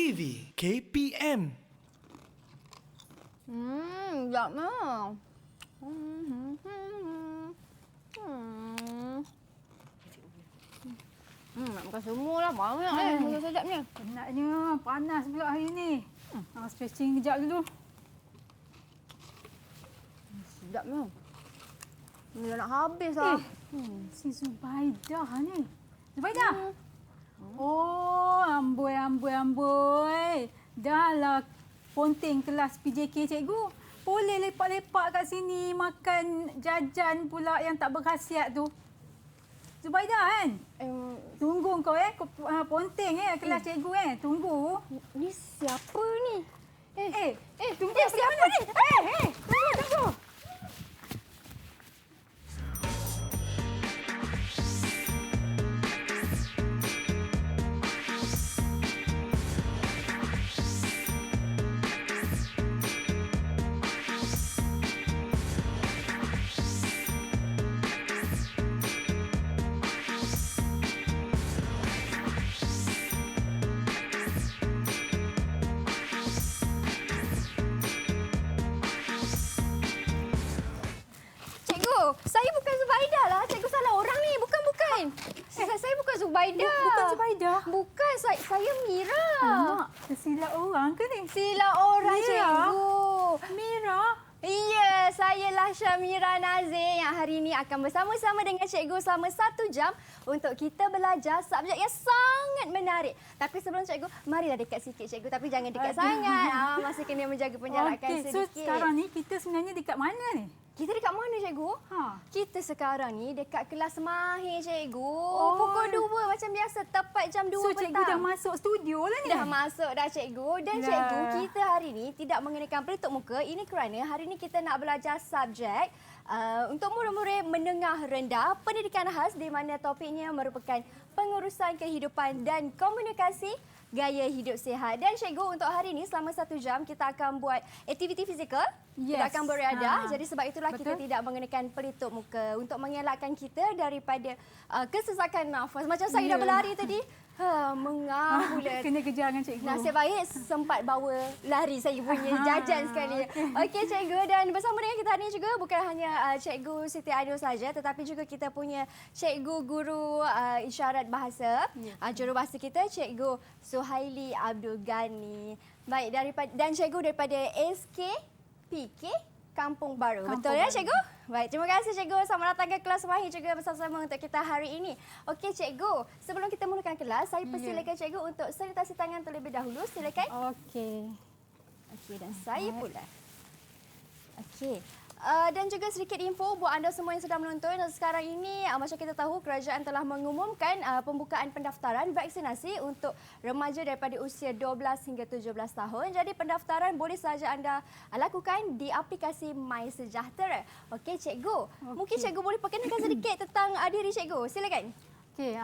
TV KPM. Sekejap lah. Nak makan semua lah. Banyak makan sedap ni. Penatnya panas pula hari ni. Stretching kejap dulu. Sedap ni. Ni dah nak habis lah. Si Zubaidah ni. Zubaidah? Oh, amboi. Dah lah ponteng kelas PJK cikgu. Boleh lepak-lepak kat sini makan jajan pula yang tak berkhasiat tu. Zubaidah kan? Tunggu kau ponteng kelas cikgu Tunggu. Ni siapa ni? Tunggu Siapa ni? Tunggu. Saya bukan Zubaidah lah. Cikgu salah orang ni. Bukan. Saya bukan Zubaidah. Bukan Zubaidah? Bukan. Saya Mira. Alamak, tersilap orang ke ni? Silap orang, Mira? cikgu. Mira? Ya, saya Lasha Mira Nazir yang hari ini akan bersama-sama dengan cikgu selama 1 jam untuk kita belajar subjek yang sangat menarik. Tapi sebelum cikgu, marilah dekat sikit cikgu. Tapi jangan dekat sangat. Masih kena menjaga penjarakan sedikit. So sekarang ni kita sebenarnya dekat mana ni? Kita dekat mana, cikgu? Kita sekarang ni dekat kelas mahir, cikgu. Pukul 2 macam biasa, tepat jam 2 petang. So, cikgu dah masuk studio lah ni? Dah masuk dah, cikgu. Dan cikgu, kita hari ni tidak mengenakan pelitup muka. Ini kerana hari ni kita nak belajar subjek untuk murid-murid menengah rendah, pendidikan khas di mana topiknya merupakan pengurusan kehidupan dan komunikasi gaya hidup sihat. Dan cikgu, untuk hari ini selama 1 jam kita akan buat aktiviti fizikal. Kita akan beriadah. Jadi sebab itulah kita tidak mengenakan pelitup muka untuk mengelakkan kita daripada kesesakan nafas. Macam saya dah berlari tadi. Mengah pula. Kena kejar dengan cikgu. Nasib baik sempat bawa lari saya punya jajan sekali. Okey, cikgu. Dan bersama dengan kita hari ini juga bukan hanya cikgu Siti Ainul saja, tetapi juga kita punya cikgu guru isyarat bahasa. Jurubahasa kita cikgu Suhaili Abdul Ghani. Baik, dan cikgu daripada SKPK Kampung Baru. Betul ya, cikgu? Baik, terima kasih cikgu. Selamat datang ke kelas mahir juga bersama-sama untuk kita hari ini. Okey, cikgu. Sebelum kita mulakan kelas, saya persilakan cikgu untuk sanitasi tangan terlebih dahulu. Silakan. Okey, dan saya pula. Okey. Dan juga sedikit info buat anda semua yang sedang menonton. Sekarang ini macam kita tahu kerajaan telah mengumumkan pembukaan pendaftaran vaksinasi untuk remaja daripada usia 12 hingga 17 tahun. Jadi pendaftaran boleh sahaja anda lakukan di aplikasi MySejahtera. Okey, cikgu. Mungkin cikgu boleh perkenalkan sedikit tentang diri cikgu. Silakan. Okey,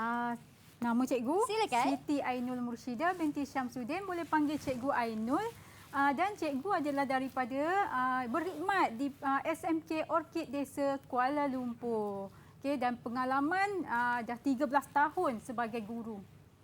nama cikgu silakan. Siti Ainul Murshidah binti Syamsuddin. Boleh panggil cikgu Ainul. Dan cikgu adalah daripada berkhidmat di SMK Orchid Desa Kuala Lumpur. Okey, dan pengalaman dah 13 tahun sebagai guru.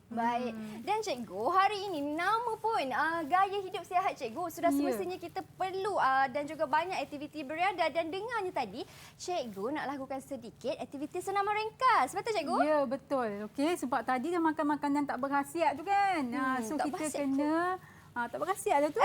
Baik. Dan cikgu, hari ini nama pun gaya hidup sihat cikgu. Sudah semestinya kita perlu dan juga banyak aktiviti beriadah. Dan dengarnya tadi, cikgu nak lakukan sedikit aktiviti senaman ringkas. Betul cikgu? Ya, betul. Okey, sebab tadi dah makan makanan tak berkhasiat tu kan. So kita kena tak berkhasiat lah tu.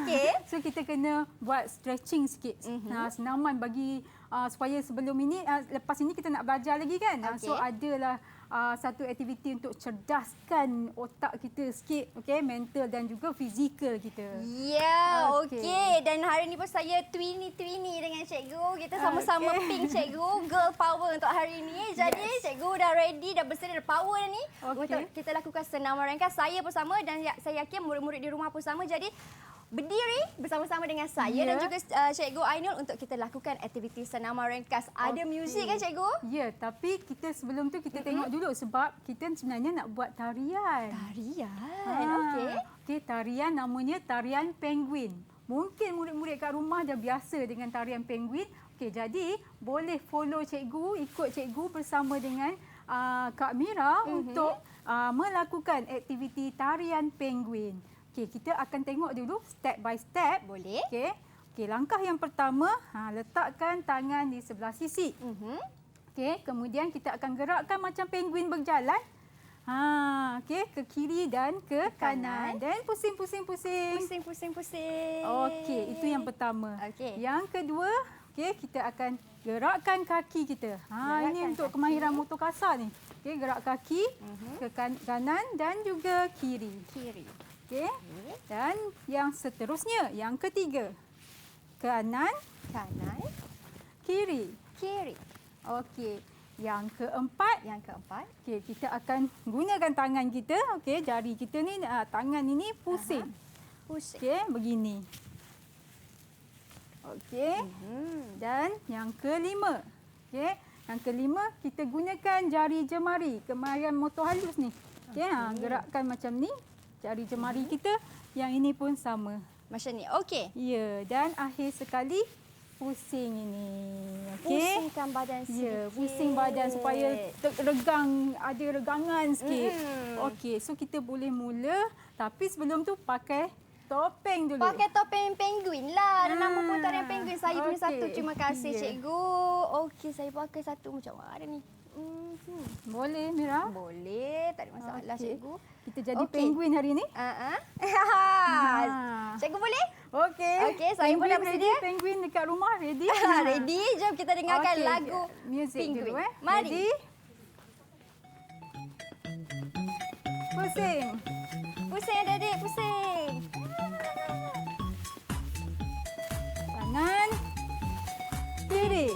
Okey. So kita kena buat stretching sikit. Senaman bagi supaya sebelum ini, lepas ini kita nak belajar lagi kan. So adalah satu aktiviti untuk cerdaskan otak kita sikit, okey, mental dan juga fizikal kita. Ya, okey. Dan hari ini pun saya twinny dengan cikgu. Kita sama-sama pink cikgu, girl power untuk hari ini. Jadi cikgu dah ready, dah bersedia, dah power ni untuk kita lakukan senaman ringkas. Saya bersama dan saya yakin murid-murid di rumah pun sama. Jadi berdiri bersama-sama dengan saya dan juga Cikgu Ainul untuk kita lakukan aktiviti senaman ringkas. Ada muzik kan cikgu? Ya, tapi kita sebelum tu kita tengok dulu sebab kita sebenarnya nak buat tarian. Tarian? Okey, tarian namanya tarian penguin. Mungkin murid-murid kat rumah dah biasa dengan tarian penguin. Okey, jadi boleh follow cikgu, ikut cikgu bersama dengan Kak Mira untuk melakukan aktiviti tarian penguin. Okey, kita akan tengok dulu step by step. Boleh. Okey. Okey, langkah yang pertama, letakkan tangan di sebelah sisi. Okey, kemudian kita akan gerakkan macam penguin berjalan. Okey, ke kiri dan ke kanan. Dan pusing. Pusing. Okey, itu yang pertama. Okey. Yang kedua, okey, kita akan gerakkan kaki kita. Ini untuk kemahiran motor kasar ni. Okey, gerak kaki ke kanan dan juga kiri. Okey. Dan yang seterusnya, yang ketiga. Kanan, kiri. Okey. Yang keempat, okey, kita akan gunakan tangan kita, okey, jari kita ni, tangan ini pusing. Okey, begini. Okey. Dan yang kelima. Okey, yang kelima kita gunakan jari jemari, kemahiran motor halus ni. Okey, gerakkan macam ni. Jari jemari kita, yang ini pun sama. Macam ni. Okey. Ya, dan akhir sekali pusing ini. Okey. Pusingkan badan sikit. Ya, pusing badan supaya regang, ada regangan sikit. Okey, so kita boleh mula, tapi sebelum tu pakai topeng dulu. Pakai topeng penguin lah. Nama pun tarian penguin. Saya punya okey. satu. Terima kasih, Ya. cikgu. Okey, saya pakai satu macam mana ni? Boleh, Mira? Boleh. Tak ada masalah, Okey. cikgu. Kita jadi Okey. penguin hari ni. Cikgu boleh? Okey. Okey, saya pun dah Penguin bersedia. ready, penguin dekat rumah ready. Ready? Jom kita dengarkan Okey, lagu music penguin. dulu. Mari. Ready? Pusing. Pusing adik-adik, pusing. Kanan. Kiri.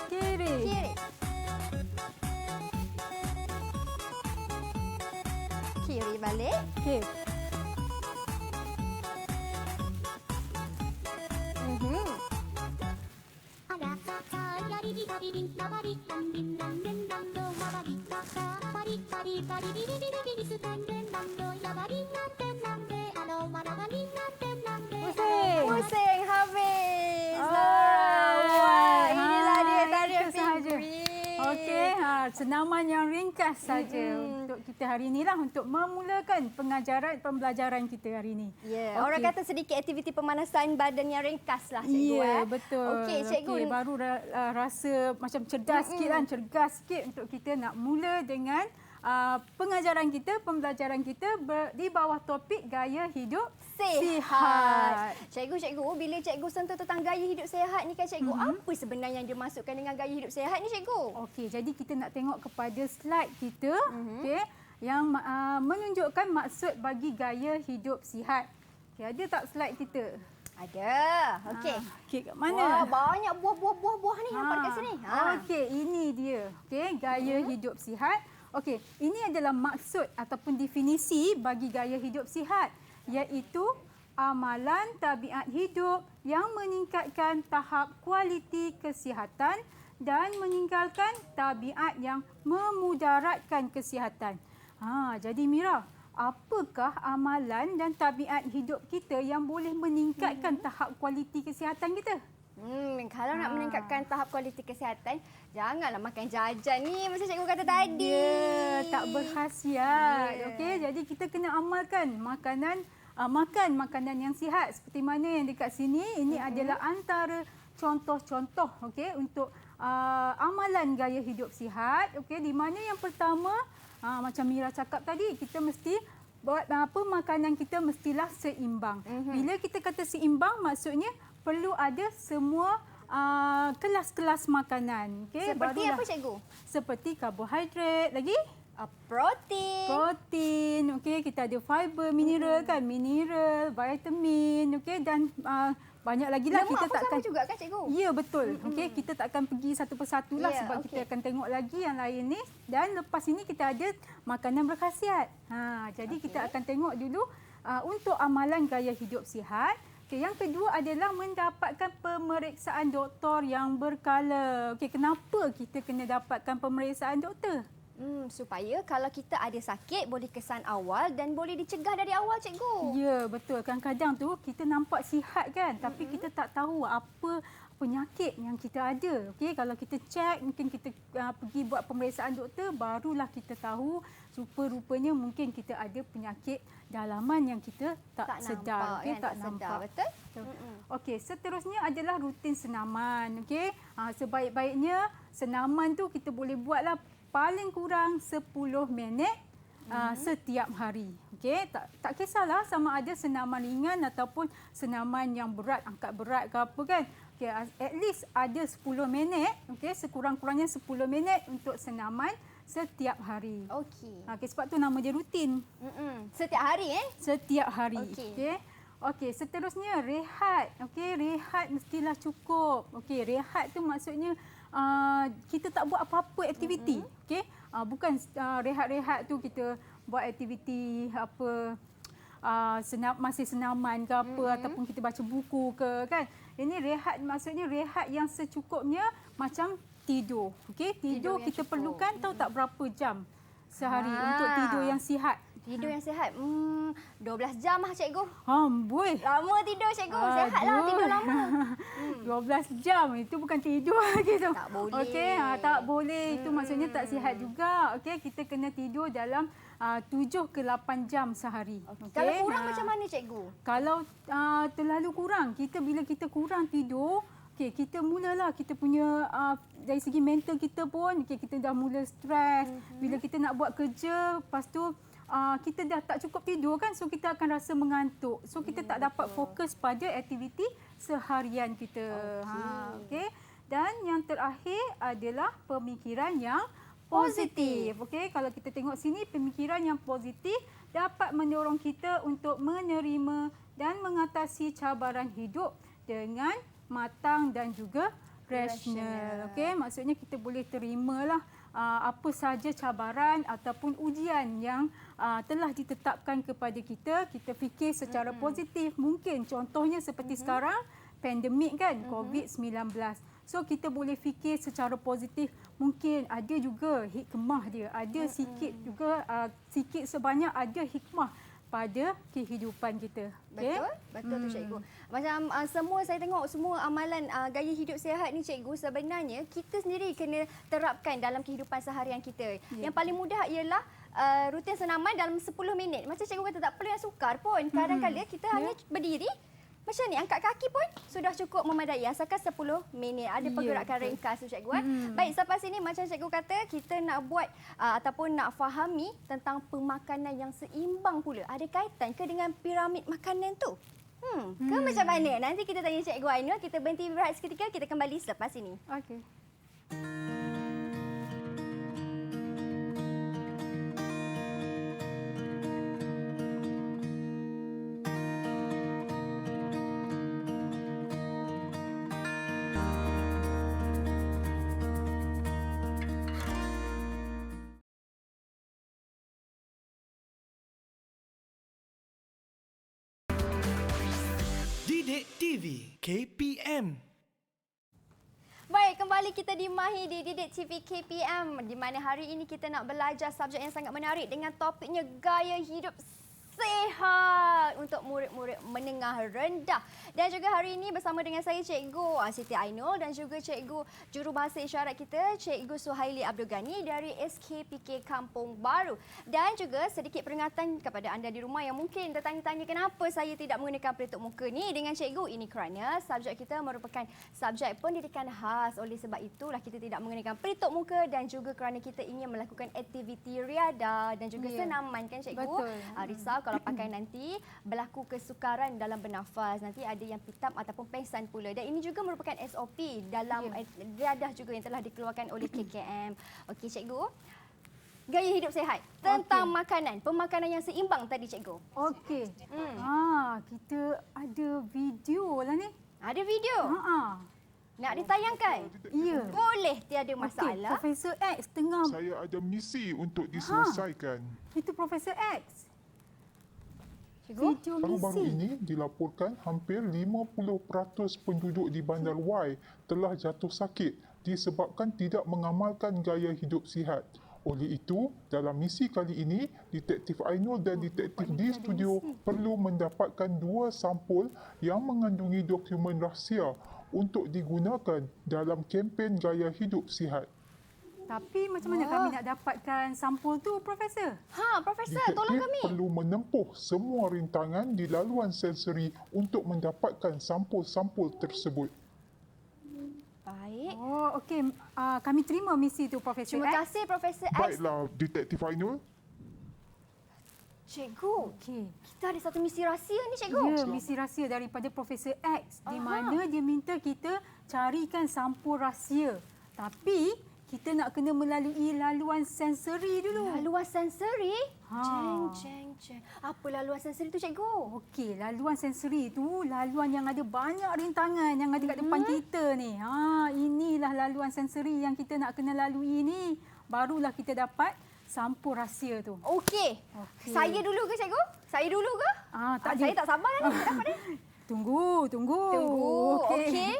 Kiri. Kiri. Kiri balik. Okey. Pusing. Pusing habis. Alright. Inilah dia tarian itu sahaja. penguin. Okey, senaman yang ringkas saja untuk kita hari ini lah, untuk memulakan pembelajaran kita hari ini. Ya, Okey. orang kata sedikit aktiviti pemanasan badan yang ringkas lah, cikgu. Ya, betul. Okey, cikgu. Okey, baru rasa macam cerdas sikit kan, cergas sikit untuk kita nak mula dengan pengajaran kita, pembelajaran kita di bawah topik gaya hidup sihat. Cikgu, bila cikgu sentuh tentang gaya hidup sihat ni kan cikgu, apa sebenarnya yang dimasukkan dengan gaya hidup sihat ni cikgu? Okey, jadi kita nak tengok kepada slide kita, okey, yang menunjukkan maksud bagi gaya hidup sihat. Okey, ada tak slide kita? Ada. Okey. Okey, kat mana? Wah, banyak buah-buah ni nampak dekat sini. Okey, ini dia. Okey, gaya hidup sihat. Okey, ini adalah maksud ataupun definisi bagi gaya hidup sihat, iaitu amalan tabiat hidup yang meningkatkan tahap kualiti kesihatan dan meninggalkan tabiat yang memudaratkan kesihatan. Jadi Mira, apakah amalan dan tabiat hidup kita yang boleh meningkatkan tahap kualiti kesihatan kita? Kalau nak meningkatkan tahap kualiti kesihatan, janganlah makan jajan ni macam cikgu kata tadi. Ya, tak berkhasiat. Ya. Okey, jadi kita kena amalkan makan makanan yang sihat seperti mana yang dekat sini. Ini adalah antara contoh-contoh, okey, untuk amalan gaya hidup sihat. Okey, di mana yang pertama, macam Mira cakap tadi, kita mesti buat makanan kita mestilah seimbang. Bila kita kata seimbang, maksudnya perlu ada semua kelas-kelas makanan. Okay? Seperti apa cikgu? Seperti karbohidrat lagi. Protein. Okey, kita ada fiber, mineral kan, mineral, vitamin, okey, dan banyak lagi lah. Lemak Kita pun sama juga kan cikgu? Ya, betul. Okey, kita tak akan pergi satu persatu lah, Ya, sebab okey. kita akan tengok lagi yang lain ni. Dan lepas ini kita ada makanan berkhasiat. Jadi kita akan tengok dulu untuk amalan gaya hidup sihat. Okay, yang kedua adalah mendapatkan pemeriksaan doktor yang berkala. Okey, kenapa kita kena dapatkan pemeriksaan doktor? Supaya kalau kita ada sakit boleh kesan awal dan boleh dicegah dari awal, cikgu. Ya, betul. Kadang-kadang tu kita nampak sihat kan, tapi kita tak tahu apa penyakit yang kita ada. Okey, kalau kita cek, mungkin kita pergi buat pemeriksaan doktor, barulah kita tahu rupa-rupanya mungkin kita ada penyakit dalaman yang kita tak sedar, nampak, tak sedar. Betul? Okey, seterusnya adalah rutin senaman. Okey, sebaik-baiknya senaman tu kita boleh buatlah paling kurang 10 minit setiap hari. Okey, tak kisahlah sama ada senaman ringan ataupun senaman yang berat, angkat berat ke apa kan. Okey, at least ada 10 minit, okey, sekurang-kurangnya 10 minit untuk senaman setiap hari. Okey. Okey, sebab tu nama dia rutin. Setiap hari Setiap hari. Okey. Okey. Okey, seterusnya rehat. Okey, rehat mestilah cukup. Okey, rehat tu maksudnya kita tak buat apa-apa aktiviti. Okey. Bukan rehat-rehat tu kita buat aktiviti apa masih senaman ke apa ataupun kita baca buku ke kan. Ini rehat maksudnya rehat yang secukupnya macam tidur. Okey, tidur kita cukup. perlukan tahu tak berapa jam sehari untuk tidur yang sihat. Tidur yang sihat. 12 jam lah, cikgu. Amboi. Lama tidur, cikgu. Sihatlah tidur lama. 12 jam itu bukan tidur gitu. Tak boleh. Okey, tak boleh. Itu maksudnya tak sihat juga. Okey, kita kena tidur dalam 7 ke 8 jam sehari. Okay. Kalau kurang macam mana, cikgu? Kalau terlalu kurang, bila kita kurang tidur, okey, kita mulalah kita punya dari segi mental kita pun kita dah mula stres. Bila kita nak buat kerja, lepas tu kita dah tak cukup tidur kan, so kita akan rasa mengantuk. So kita tak dapat fokus pada aktiviti seharian kita. Okey. Dan yang terakhir adalah pemikiran yang positif. Okey, kalau kita tengok sini, pemikiran yang positif dapat mendorong kita untuk menerima dan mengatasi cabaran hidup dengan matang dan juga rasional. Okey, maksudnya kita boleh terimalah apa saja cabaran ataupun ujian yang telah ditetapkan kepada kita. Kita fikir secara positif. Mungkin contohnya seperti sekarang, pandemik kan, COVID-19. So kita boleh fikir secara positif. Mungkin ada juga hikmah dia. Ada sikit juga, sikit sebanyak ada hikmah pada kehidupan kita. Okay? Betul tu, cikgu. Macam saya tengok semua amalan gaya hidup sihat ni, cikgu, sebenarnya kita sendiri kena terapkan dalam kehidupan seharian kita. Yang paling mudah ialah rutin senaman dalam 10 minit. Macam cikgu kata, tak perlu yang sukar pun. Kadang-kadang kita hanya berdiri, macam ni, angkat kaki pun sudah cukup memadai. Asalkan 10 minit. Ada pergerakan ringkas tu, cikgu. Baik, selepas ini macam cikgu kata, kita nak buat ataupun nak fahami tentang pemakanan yang seimbang pula. Ada kaitan ke dengan piramid makanan tu? Ke macam mana? Nanti kita tanya Cikgu Ainul. Kita berhenti berehat seketika. Kita kembali selepas ini. Okey. Didik TV KPM. Baik, kembali kita di Mahir di Didik TV KPM, di mana hari ini kita nak belajar subjek yang sangat menarik dengan topiknya gaya hidup sihat untuk murid-murid menengah rendah. Dan juga hari ini bersama dengan saya Cikgu Siti Ainul dan juga Cikgu Jurubahasa Isyarat kita, Cikgu Suhaili Abdul Ghani dari SKPK Kampung Baru. Dan juga sedikit peringatan kepada anda di rumah yang mungkin tertanya-tanya kenapa saya tidak menggunakan pelitup muka ni dengan Cikgu. Ini kerana subjek kita merupakan subjek pendidikan khas. Oleh sebab itulah kita tidak menggunakan pelitup muka dan juga kerana kita ingin melakukan aktiviti riadah dan juga senaman kan Cikgu. Betul. Risau kalau pakai nanti berlaku kesukaran dalam bernafas, nanti ada yang pitam ataupun pengsan pula. Dan ini juga merupakan SOP dalam riadah juga yang telah dikeluarkan oleh KKM. Okey Cikgu, gaya hidup sihat tentang makanan, pemakanan yang seimbang tadi Cikgu. Okey. Kita ada video lah ni. Ada video? Nak ditayangkan? Ya. Boleh, tiada Okey, masalah. Profesor X tengah. Saya ada misi untuk diselesaikan. Itu Profesor X. Cikgu? Video Baru-baru misi. ini dilaporkan hampir 50% penduduk di Bandar Y telah jatuh sakit disebabkan tidak mengamalkan gaya hidup sihat. Oleh itu, dalam misi kali ini, Detektif Ainul dan Detektif di studio perlu mendapatkan 2 sampul yang mengandungi dokumen rahsia untuk digunakan dalam kempen gaya hidup sihat. Tapi macam mana kami nak dapatkan sampul tu, Profesor? Profesor, tolong Detektif kami. perlu menempuh semua rintangan di laluan sensori untuk mendapatkan sampul-sampul tersebut. Baik. Oh, okey. Kami terima misi tu, Profesor. Terima kasih, Profesor X. Baiklah, Detektif Ainul. Cikgu, Okey. kita ada satu misi rahsia ni, cikgu. Ya, misi rahsia daripada Profesor X di mana dia minta kita carikan sampul rahsia. Tapi kita nak kena melalui laluan sensori dulu. Laluan sensori? Ha. Ceng. Apa laluan sensori tu, cikgu? Okey, laluan sensori tu laluan yang ada banyak rintangan yang ada kat depan kita ni. Inilah laluan sensori yang kita nak kena lalui ni. Barulah kita dapat sampul rahsia tu. Okey. Saya dulu ke, cikgu? Saya dulu ke? Tak Saya tak sabar dah ni. Dapat ni. Tunggu. Okey.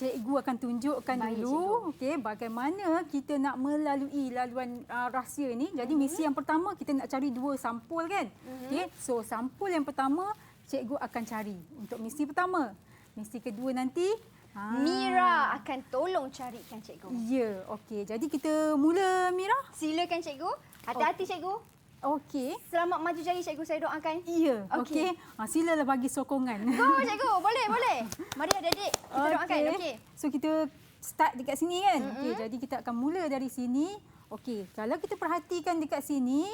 Cikgu akan tunjukkan Baik, dulu bagaimana kita nak melalui laluan rahsia ni. Jadi misi yang pertama kita nak cari 2 sampul kan. Okey, so sampul yang pertama cikgu akan cari untuk misi pertama. Misi kedua nanti Mira akan tolong carikan, cikgu. Ya, okey. Jadi kita mula, Mira. Silakan, cikgu. Hati-hati, cikgu. Okey. Selamat maju jaya, cikgu. Saya doakan. Ya, Okey. okey. Silalah bagi sokongan. Go, cikgu. Boleh. Mari adik-adik. Kita doakan. Okey. So kita start dekat sini kan. Okey, jadi kita akan mula dari sini. Okey, kalau kita perhatikan dekat sini,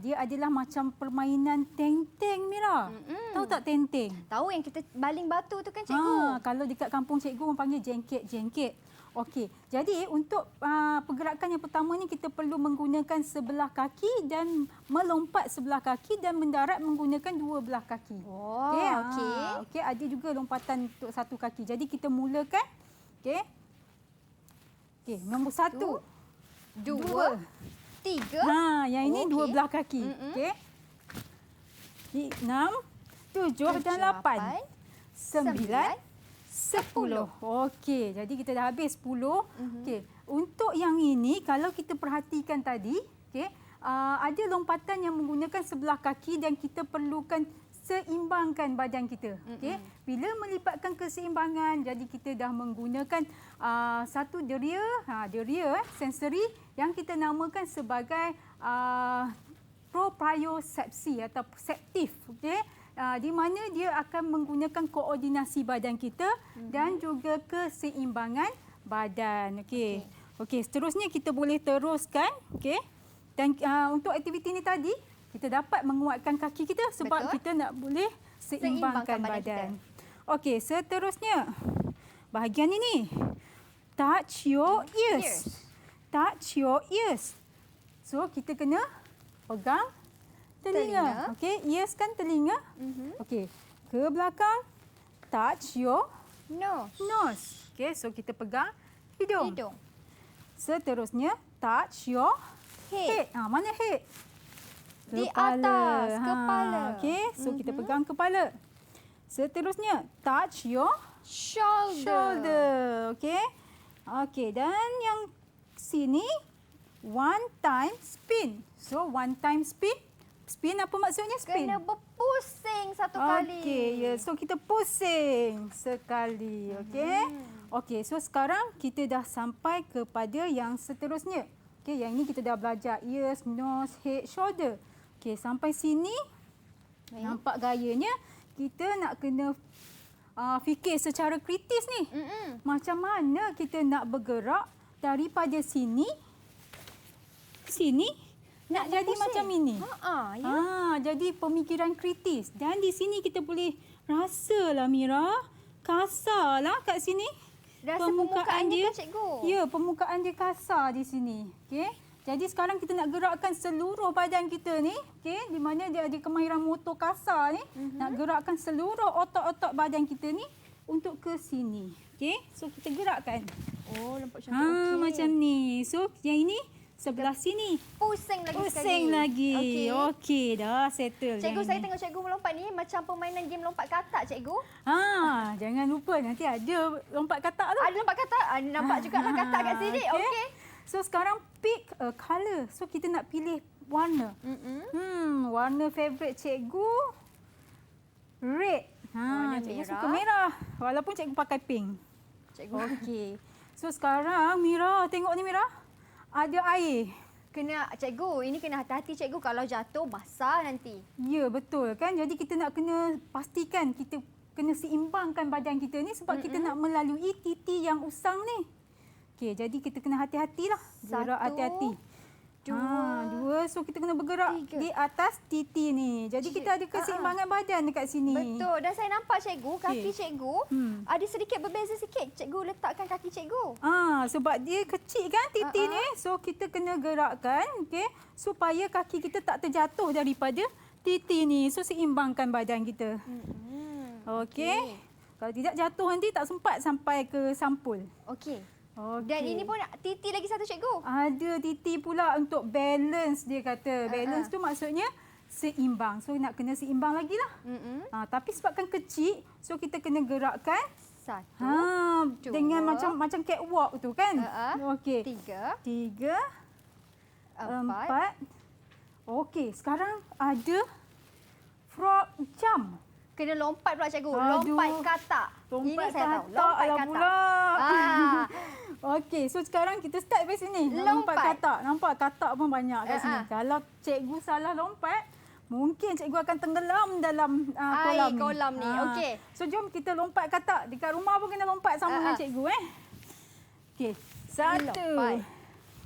dia adalah macam permainan teng-teng, Mira. Tahu tak teng-teng? Tahu yang kita baling batu tu kan, cikgu? Kalau dekat kampung cikgu orang panggil jengket-jengket. Okey, jadi untuk pergerakan yang pertama ni kita perlu menggunakan sebelah kaki dan melompat sebelah kaki dan mendarat menggunakan 2 belah kaki. Oh, okey. Okey, ada juga lompatan untuk 1 kaki. Jadi kita mulakan. Okey. Okey, nombor 1. 2, 3. Yang ini 2 belah kaki. Okey. 6, 7 dan 8. 9, 10. Okey, jadi kita dah habis 10. Okey, untuk yang ini kalau kita perhatikan tadi, okey, ada lompatan yang menggunakan sebelah kaki dan kita perlukan seimbangkan badan kita. Okey, bila melipatkan keseimbangan, jadi kita dah menggunakan satu deria, sensori yang kita namakan sebagai propriosepsi atau septif. Okey. Di mana dia akan menggunakan koordinasi badan kita dan juga keseimbangan badan. Okey. Okey, seterusnya kita boleh teruskan, okey. Dan untuk aktiviti ini tadi, kita dapat menguatkan kaki kita sebab kita nak boleh seimbangkan badan. Okey, seterusnya bahagian ini. Touch your ears. Touch your ears. So, kita kena pegang telinga. Okey, ears kan telinga. Okey, ke belakang. Touch your nose. Okey, so kita pegang hidung. Seterusnya, touch your head. Mana head? Di atas kepala. Okey, so kita pegang kepala. Seterusnya, touch your shoulder. Okey. Okey, dan yang sini, 1 time spin. So, 1 time spin. Spin apa maksudnya spin? Kena berpusing satu kali. Okey, ya. So kita pusing sekali, okey? Okey, so sekarang kita dah sampai kepada yang seterusnya. Okey, yang ini kita dah belajar ears, nose, head, shoulder. Okey, sampai sini nampak gayanya kita nak kena fikir secara kritis ni. Macam mana kita nak bergerak daripada sini nak jadi pusing. Macam ini. Jadi pemikiran kritis. Dan di sini kita boleh rasalah, Mira. Kasarlah kat sini. Rasa permukaan dia, cikgu? Ya, permukaan dia kasar di sini. Okey. Jadi sekarang kita nak gerakkan seluruh badan kita ni. Okey, di mana dia ada kemahiran motor kasar ni. Nak gerakkan seluruh otot-otot badan kita ni untuk ke sini. Okey. So kita gerakkan. Oh, nampak macam tu. Okey. Macam ni. So yang ini sebelah sini. Pusing lagi sekali. Pusing lagi. Okey, dah settle. Cikgu, saya tengok cikgu melompat ni macam permainan game lompat katak, cikgu. Jangan lupa nanti ada lompat katak tu. Ada lompat katak? Nampak jugalah katak kat sini. Okey. So sekarang pick a colour. So kita nak pilih warna. Warna favourite cikgu red. Warna Cikgu merah. suka merah. Walaupun cikgu pakai pink. Cikgu. Okey. So sekarang Mira, tengok ni Mira. Ada air. Kena cikgu, ini kena hati-hati cikgu kalau jatuh basah nanti. Ya, betul kan. Jadi kita nak kena pastikan kita kena seimbangkan badan kita ni sebab kita nak melalui titi yang usang ni. Okey, jadi kita kena hati-hatilah. Gerak hati-hati. Dua. So kita kena bergerak 3. di atas titi ni. Jadi kita ada keseimbangan badan dekat sini. Betul. Dan saya nampak cikgu, kaki cikgu ada sedikit berbeza sikit. Cikgu letakkan kaki cikgu. Sebab dia kecil kan titi ni. So kita kena gerakkan, okey, supaya kaki kita tak terjatuh daripada titi ni. So seimbangkan badan kita. Okey. Kalau tidak jatuh nanti tak sempat sampai ke sampul. Okey. Okey. Dan ini pun titi lagi satu cikgu. Ada titi pula untuk balance dia kata. Balance tu maksudnya seimbang. So nak kena seimbang lagi lah. Tapi sebabkan kecil, so kita kena gerakkan. 1, 2, dengan macam catwalk tu kan. Okey. 3, 4. 4. Okey, sekarang ada frog jump. Kena lompat pula cikgu. Aduh. Lompat katak. Lompat Ini saya tahu. katak Lompat lah katak. pula. Okey, so sekarang kita start dari sini. Lompat. Katak. Nampak katak pun banyak kat sini. Kalau cikgu salah lompat, mungkin cikgu akan tenggelam dalam kolam ni. Okey. So jom kita lompat katak. Dekat rumah pun kena lompat sama dengan cikgu. Okey, 1.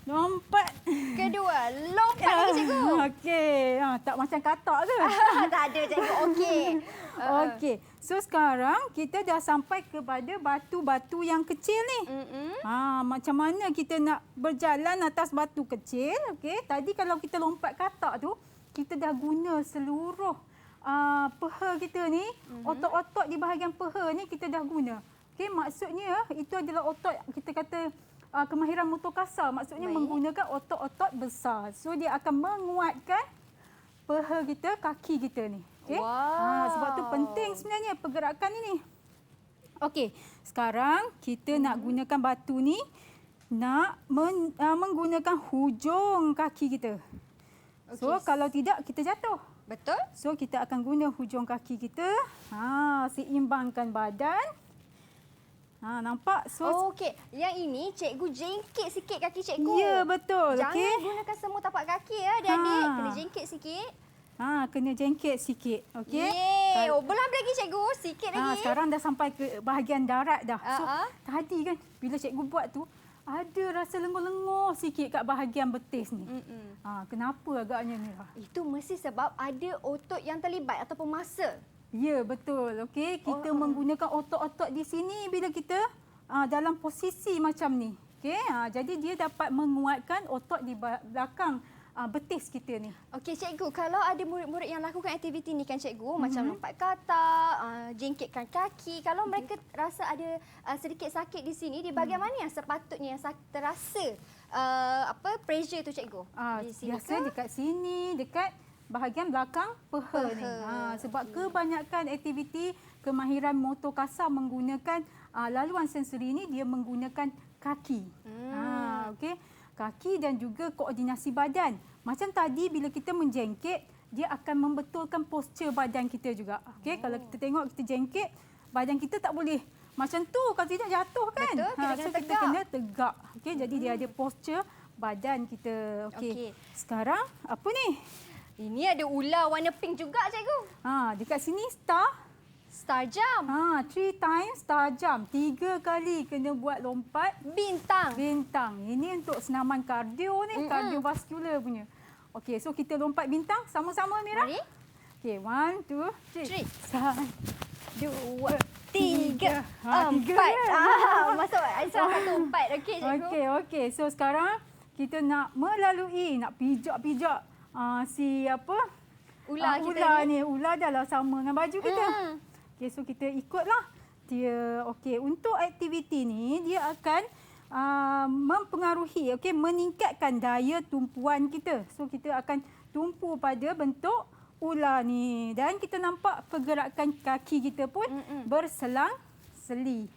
Lompat. Kedua, lompat lagi cikgu. Okey, tak macam katak ke? Tak ada cikgu. Okey. Okey. So sekarang kita dah sampai kepada batu-batu yang kecil ni. Macam mana kita nak berjalan atas batu kecil? Okey. Tadi kalau kita lompat katak tu, kita dah guna seluruh peha kita ni, otot-otot di bahagian peha ni kita dah guna. Okey, maksudnya itu adalah otot kita kata kemahiran motor kasar. Maksudnya menggunakan otot-otot besar. So dia akan menguatkan peha kita, kaki kita ni. Okay? Sebab tu penting sebenarnya pergerakan ini. Okey, sekarang kita nak gunakan batu ni nak menggunakan hujung kaki kita. So kalau tidak kita jatuh. Betul? So kita akan guna hujung kaki kita. Seimbangkan badan. Nampak? So Okey, yang ini cikgu jengkit sikit kaki cikgu. ya, betul. Jangan Okey. gunakan semua tapak kaki ya, adik-adik. Kena jengkit sikit. Kena jengkit sikit. Okey. Yeay. Belum lagi cikgu, sikit lagi. Sekarang dah sampai ke bahagian darat dah. So Uh-uh. tadi kan bila cikgu buat tu ada rasa lengur-lengur sikit kat bahagian betis ni. Kenapa agaknya Mira? Itu mesti sebab ada otot yang terlibat ataupun masa. Ya, betul. Okey, kita menggunakan otot-otot di sini bila kita dalam posisi macam ni. Okey, jadi dia dapat menguatkan otot di belakang betis kita ni. Okey cikgu, kalau ada murid-murid yang lakukan aktiviti ni kan cikgu, macam lompat katak, jengkitkan kaki, kalau mereka rasa ada sedikit sakit di sini, di bahagian mana yang sepatutnya yang terasa pressure tu cikgu? Di sini Biasa dekat sini, dekat bahagian belakang peha ni. Sebab kebanyakan aktiviti kemahiran motor kasar menggunakan laluan sensori ni dia menggunakan kaki. Okey, kaki dan juga koordinasi badan. Macam tadi bila kita menjengkit, dia akan membetulkan postur badan kita juga. Okey, kalau kita tengok kita jengkit, badan kita tak boleh macam tu kalau tidak jatuh kan. Betul, Kita kena tegak. Okey, jadi dia ada postur badan kita. Okey. Sekarang apa ni? Ini ada ular warna pink juga cikgu. Dekat sini star jump. 3 times star jump. 3 kali kena buat lompat bintang. Ini untuk senaman kardio ni, kardiovaskular punya. Okey, so kita lompat bintang sama-sama Mira. Mari. Okey, 1 2 3. 2 3 4. Masuk salah satu 4. Okey cikgu. Okey. So sekarang kita nak melalui, nak pijak-pijak Ular kita ular ni. Ular dah lah sama dengan baju kita. Okey, so kita ikutlah dia. Okey, untuk aktiviti ni dia akan mempengaruhi, meningkatkan daya tumpuan kita. So kita akan tumpu pada bentuk ular ni dan kita nampak pergerakan kaki kita pun berselang-seli.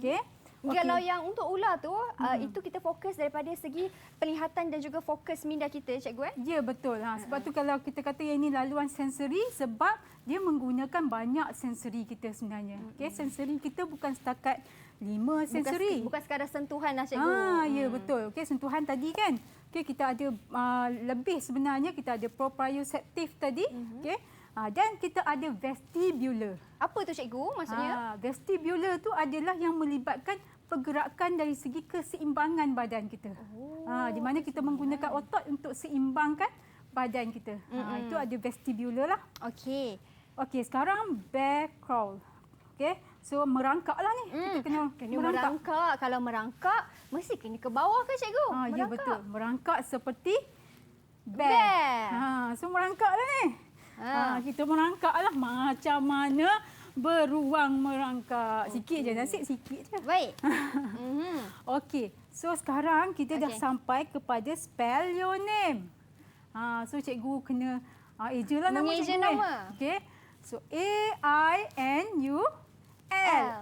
Okey. Kalau yang untuk ular tu, itu kita fokus daripada segi penglihatan dan juga fokus minda kita, cikgu. Ya, betul. Sebab tu kalau kita kata yang ini laluan sensori sebab dia menggunakan banyak sensori kita sebenarnya. Okey, sensori kita bukan setakat 5 sensori. Bukan sekadar sentuhan lah, cikgu. Ya, betul. Okey, sentuhan tadi kan. Okey, kita ada lebih sebenarnya, kita ada proprioceptif tadi. Okey. Dan kita ada vestibular. Apa tu, cikgu, maksudnya? Vestibular tu adalah yang melibatkan pergerakan dari segi keseimbangan badan kita. Di mana kita menggunakan otot untuk seimbangkan badan kita. Itu ada vestibular lah. Okey. Okey, sekarang bear crawl. Okey, so merangkaklah ni. Kita kena merangkak. Kalau merangkak, mesti kena ke bawah ke, cikgu? Ya, betul. Merangkak seperti bear. So merangkaklah ni. Kita merangkaklah macam mana beruang merangkak. Sikit je, nasib sikit je. Baik. Okey, so sekarang kita dah sampai kepada spell your name. So cikgu kena eja lah nama Mengeja cikgu. nama. Okey, so A-I-N-U-L.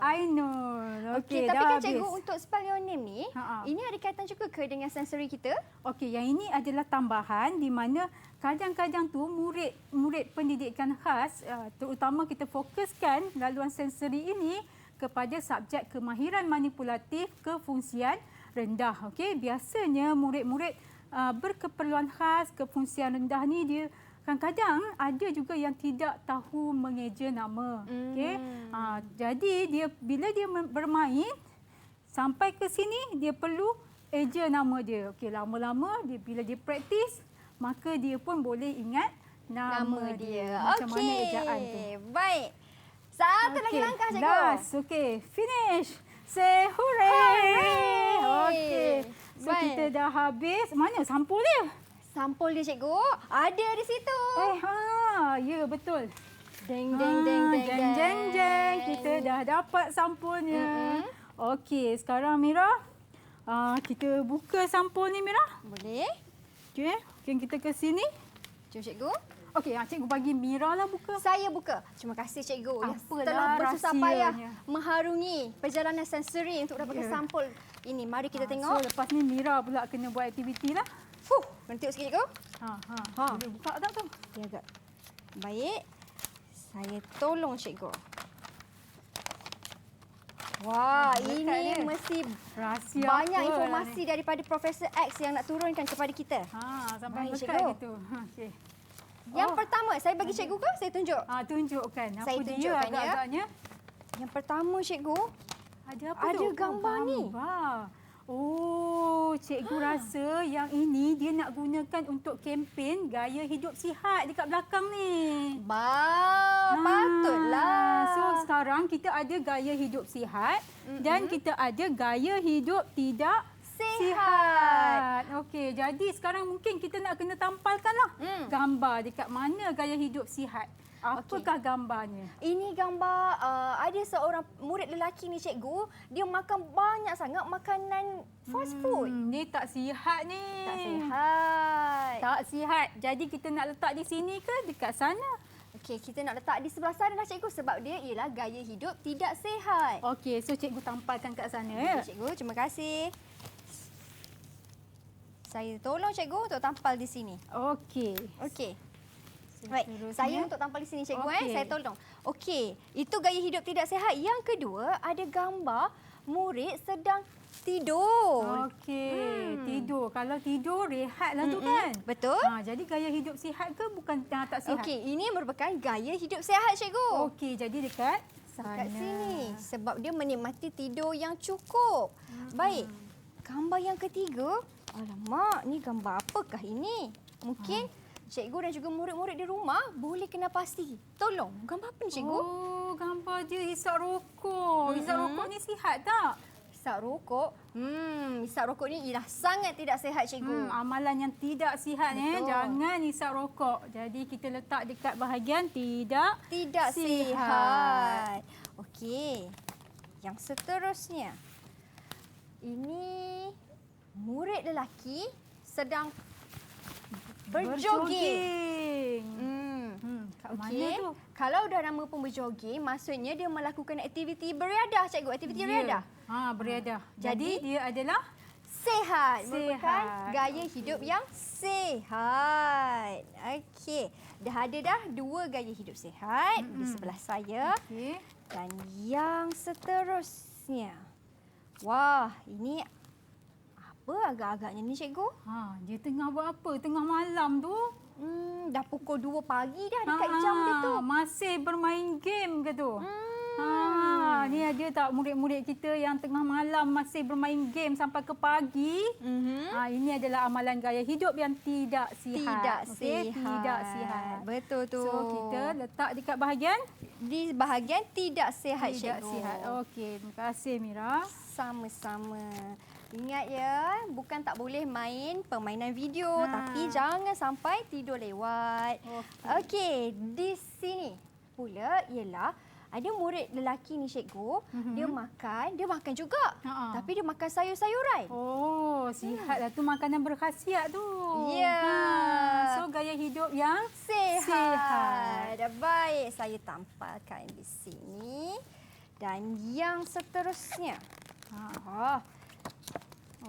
Ainul. Okey, tapi kan cikgu untuk spell your name ni, ini ada kaitan juga ke dengan sensori kita? Okey, yang ini adalah tambahan di mana kadang-kadang tu murid pendidikan khas, terutama kita fokuskan laluan sensori ini kepada subjek kemahiran manipulatif kefungsian rendah. Okey, biasanya murid-murid berkeperluan khas kefungsian rendah ni dia kadang-kadang ada juga yang tidak tahu mengeja nama. Okey. Jadi dia bila dia bermain sampai ke sini dia perlu eja nama dia. Okey, lama-lama bila dia praktis maka dia pun boleh ingat nama dia. Macam mana ejaan tu. Baik. Satu lagi langkah, cikgu. Last. Okey, finish. Say hooray. Okey. So kita dah habis. Mana sampul dia? Sampul dia, cikgu. Ada di situ. Ya, betul. Deng, deng, deng, deng, jeng, jeng, jeng. Kita dah dapat sampulnya. Okey, sekarang Mira, kita buka sampul ni, Mira. Boleh. Okey, kita ke sini. Jom, cikgu. Okey, cikgu bagi Mira lah buka. Saya buka. Terima kasih, cikgu. Yang Apalah telah bersusah payah rahsianya. mengharungi perjalanan sensori untuk dapatkan sampul ini. Mari kita tengok. So, lepas ni Mira pula kena buat aktiviti lah. Berhenti sikit, cikgu. Boleh buka tak tu? Ya, agak. Baik. Saya tolong cikgu. Wah, ini dia. mesti Rahsia banyak apa informasi daripada Profesor X yang nak turunkan kepada kita. Sampai Baik, lekat cikgu. gitu. Okey. Yang pertama, saya bagi cikgu ke? Saya tunjuk. Tunjukkan. Apa Saya dia tunjukkan, ya. agak-agaknya? Yang pertama, cikgu. Ada apa Ada tu? gambar ni. Cikgu rasa yang ini dia nak gunakan untuk kempen gaya hidup sihat dekat belakang ni. Patutlah. So sekarang kita ada gaya hidup sihat dan kita ada gaya hidup tidak sihat. Okey, jadi sekarang mungkin kita nak kena tampalkanlah gambar dekat mana gaya hidup sihat. Apakah gambarnya? Ini gambar ada seorang murid lelaki ni, cikgu. Dia makan banyak sangat makanan fast food. Ni tak sihat ni. Tak sihat. Tak sihat. Jadi kita nak letak di sini ke dekat sana? Okey, kita nak letak di sebelah sana lah, cikgu. Sebab dia ialah gaya hidup tidak sihat. Okey, so cikgu tampalkan kat sana ya. Okey, cikgu. Terima kasih. Saya tolong cikgu untuk tampal di sini. Okey. Okey. Baik, saya untuk tampal di sini, cikgu. Okey. Saya tolong. Okey, itu gaya hidup tidak sihat. Yang kedua, ada gambar murid sedang tidur. Okey, tidur. Kalau tidur, rehatlah tu kan? Betul. Jadi gaya hidup sihat ke bukan tak sihat? Okey, ini merupakan gaya hidup sihat, cikgu. Okey, jadi dekat sana. Dekat sini. Sebab dia menikmati tidur yang cukup. Baik, gambar yang ketiga. Alamak, ni gambar apakah ini? Mungkin cikgu dan juga murid-murid di rumah boleh kena pasti. Tolong, gambar apa ni, cikgu? Gambar dia hisap rokok. Hisap rokok ni sihat tak? Hisap rokok? Hisap rokok ni ialah sangat tidak sihat, cikgu. Amalan yang tidak sihat ni, jangan hisap rokok. Jadi kita letak dekat bahagian tidak sihat. Okey. Yang seterusnya. Ini murid lelaki sedang berjoging. Kat mana tu? Kalau dah nama pun berjoging, maksudnya dia melakukan aktiviti beriadah, cikgu. Aktiviti riadah. Beredah. Jadi, Jadi dia adalah Sehat. Merupakan Sehat. gaya hidup yang sehat. Okey. Dah ada dah 2 gaya hidup sehat di sebelah saya. okey. Dan yang seterusnya. Wah, ini apa agak-agaknya ni cikgu? Dia tengah buat apa? Tengah malam tu. Dah pukul 2 pagi dah dekat jam dia tu. Masih bermain game ke tu? Hmm. Ni ada tak murid-murid kita yang tengah malam masih bermain game sampai ke pagi? Ini adalah amalan gaya hidup yang tidak sihat. Tidak Okey? sihat. Tidak sihat. Betul tu. So kita letak dekat bahagian di bahagian tidak sihat tidak cikgu. sihat. Okey, terima kasih Mira. Sama-sama. Ingat ya, bukan tak boleh main permainan video, tapi jangan sampai tidur lewat. Okey, di sini pula ialah ada murid lelaki ni cikgu, dia makan juga. Tapi dia makan sayur-sayuran. Oh, sihatlah tu makanan berkhasiat tu. Ya. So gaya hidup yang Sehat. Baik, saya tampalkan di sini. Dan yang seterusnya.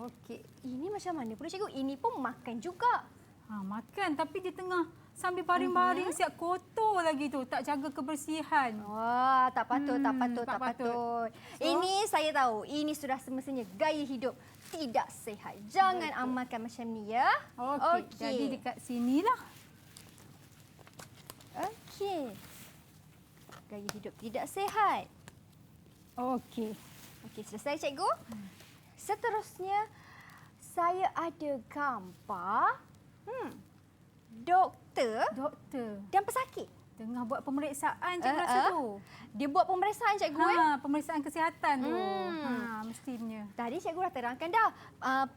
Okey, ini macam mana pula cikgu? Ini pun makan juga. Makan tapi dia tengah sambil baring-baring siap kotor lagi tu, tak jaga kebersihan. Wah, tak patut, tak patut, tak tak patut. So, Ini saya tahu, ini sudah semestinya gaya hidup tidak sihat. Jangan amalkan macam ni ya. Okey, jadi dekat sinilah. Okey. Gaya hidup tidak sihat. Okey. Okey, selesai cikgu. Seterusnya, saya ada gambar doktor Doktor dan pesakit. tengah buat pemeriksaan cikgu rasa tu. Dia buat pemeriksaan cikgu Pemeriksaan kesihatan tu. Mestinya. Tadi cikgu dah terangkan dah.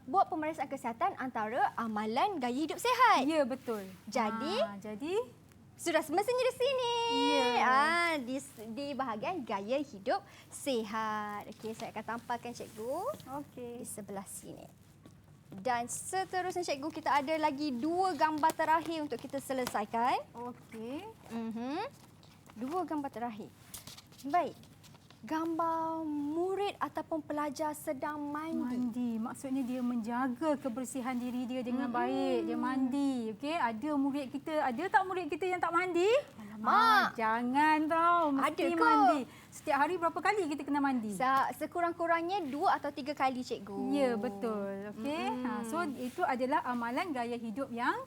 Buat pemeriksaan kesihatan antara amalan gaya hidup sihat. Ya, betul. Jadi sudah semestinya di sini. Di bahagian gaya hidup sihat. Okey, saya akan tampalkan cikgu Okey. di sebelah sini. Dan seterusnya cikgu, kita ada lagi 2 gambar terakhir untuk kita selesaikan. Okey. 2 gambar terakhir. Baik. Gambar murid ataupun pelajar sedang mandi. Maksudnya dia menjaga kebersihan diri dia dengan baik. Dia mandi. Okey, ada murid kita, ada tak murid kita yang tak mandi? Alamak. Jangan tau, mesti Ada ke? mandi. Setiap hari berapa kali kita kena mandi? Sekurang-kurangnya 2 atau 3 kali cikgu. Ya, betul. Okey. So itu adalah amalan gaya hidup yang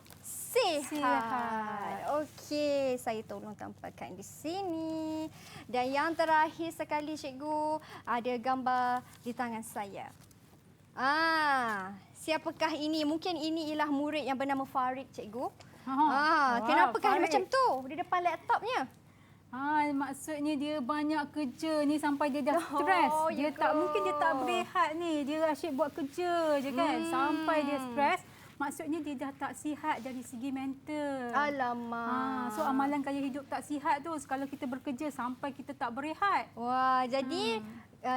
Sihat. Okey, saya tolong tampalkan di sini. Dan yang terakhir sekali cikgu, ada gambar di tangan saya. Siapakah ini? Mungkin ini ialah murid yang bernama Farid cikgu. Kenapakah dia macam tu di depan laptopnya? Maksudnya dia banyak kerja ni sampai dia dah stres. ya Mungkin dia tak berehat ni. Dia asyik buat kerja je kan. Sampai dia stres. Maksudnya dia dah tak sihat dari segi mental. Alamak. So amalan gaya hidup tak sihat tu kalau kita bekerja sampai kita tak berehat. Wah, jadi